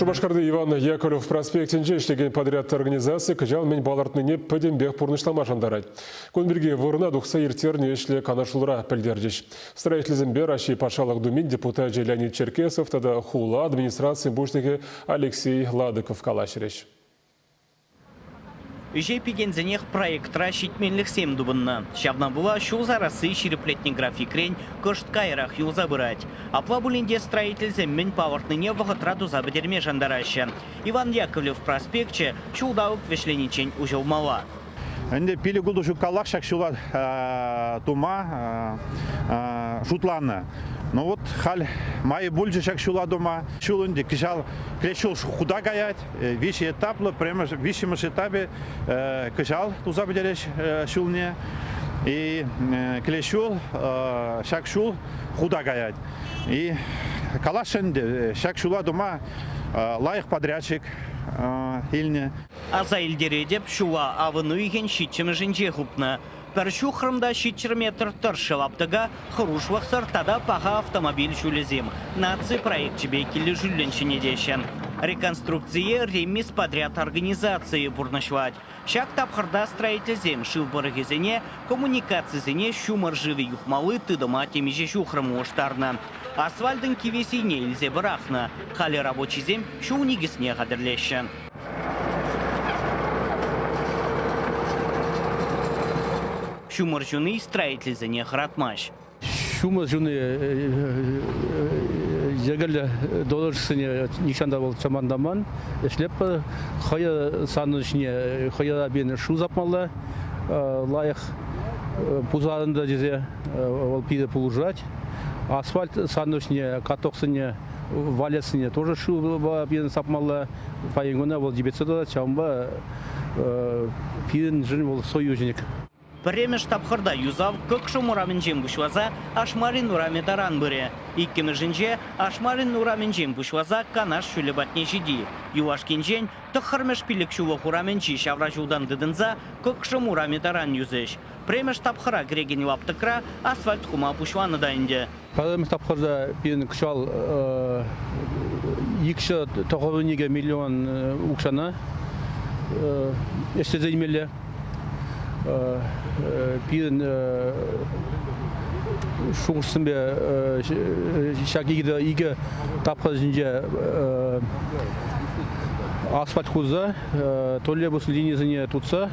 Шубашкарды Иван Яковлев проспектінде іштеген подряд организация кыжал мен балартныне пөдембек пурнышлама жандарайды. Конберге вырына дұқса ертеріне ешлі канашулыра пілдердеш. Строительзімбер аши пашалық думин депутат Леонид Черкесов, тада хула администрации бушнығы Алексей Ладыков калашыреш. Жепегензенех проектра шитменлік сем дубынна. Шабна була шул зарасы ширеплетний графикрень кышткайрах юл забырать. Апла булинде строитель земмен павартныне вағытра дуза бедерме жандараща. Иван Яковлев проспектче чулдаук вешленичень ужылмала. Энде пилигулду шукаллах шакшула тума шутланна. Но вот халь мои больше шакшула дома шулунде кишал клешул худа гаять вещи этаплы прямо в вещем этапе кишал туза бедереш шулне и клешул шакшул худа гаять и калашенде шакшула дома лайх подрядчик илне. Аза илдері деп шуа авыну еген шитчімі жінже ғупны. Першу хрымда шитчір метр тұршы лаптыға құруш вақсыр тада паға автомобиль жүлізем. Наци проект жібе келі жүлленшіне дешін. Реконструкция ремес подряд организации бурнашвать. Шак тапхырда строительзем шылбыры кезене, коммуникацизене шумар живі юхмалы тыдыма темеже шухрымы оштарны. Асфальдың кевесіне илзе бірақны. Қалі рабочизем шу негісіне қадірлеші. Шумар жуны строительзене хратмаш. Шумар жуны жегілі доларшысыне нишанда бол чамандаман. Эшлеп қая саны ішіне қая бені шу запмалы. Лайық пузарында дезе ол пиді пулужать. Асфальт саны ішіне катоқсыне валесыне тоже шу бені сапмалы. Пайынгуна бол дебетсада чамба пидің жын бол союзник. Премеш тапхырда юзав көкші мұрамен жем бұшваза ашмарин ұраме даран бірі. Иккемі жінже ашмарин ұрамен жем бұшваза канаш шүлі батне жиди. Юашкен жен тұқырмеш пилік шулы құрамен жи шавра жудан дыдынза көкші мұраме даран юзеш. Премеш тапхыра греген лаптықра асфальт құма бұшваны дайынды. Премеш тапхырда пен күшал екші тоқовыниге миллион ұқшана естезеймелі. Пирен шуғырсын бе шағиғыда игі тапқазынже асфальт құзы, троллейбус линиясыне тұтса,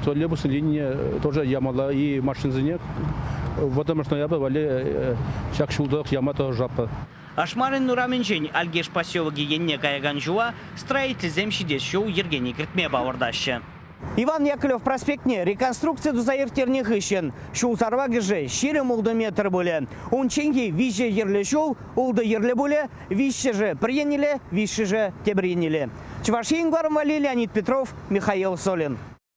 троллейбус линия тоже ямала и машинзыне. Потому что я бы вали шақшылдық яма тоже жапы. Ашмарын нурамен жен Альгеш поселоги енне каяган жуа строитель земшидес шоу Ергений Кіртме бауырдашы. Иван Яковлев проспектне реконструкция дузаиртерне хыщен. Шул сарваги же ширем улды метр боле. Он ченги вище ерле шул, улды ерле боле, вище же приенили, вище же тебренили. Чувашин Леонид Петров, Михаил Солин.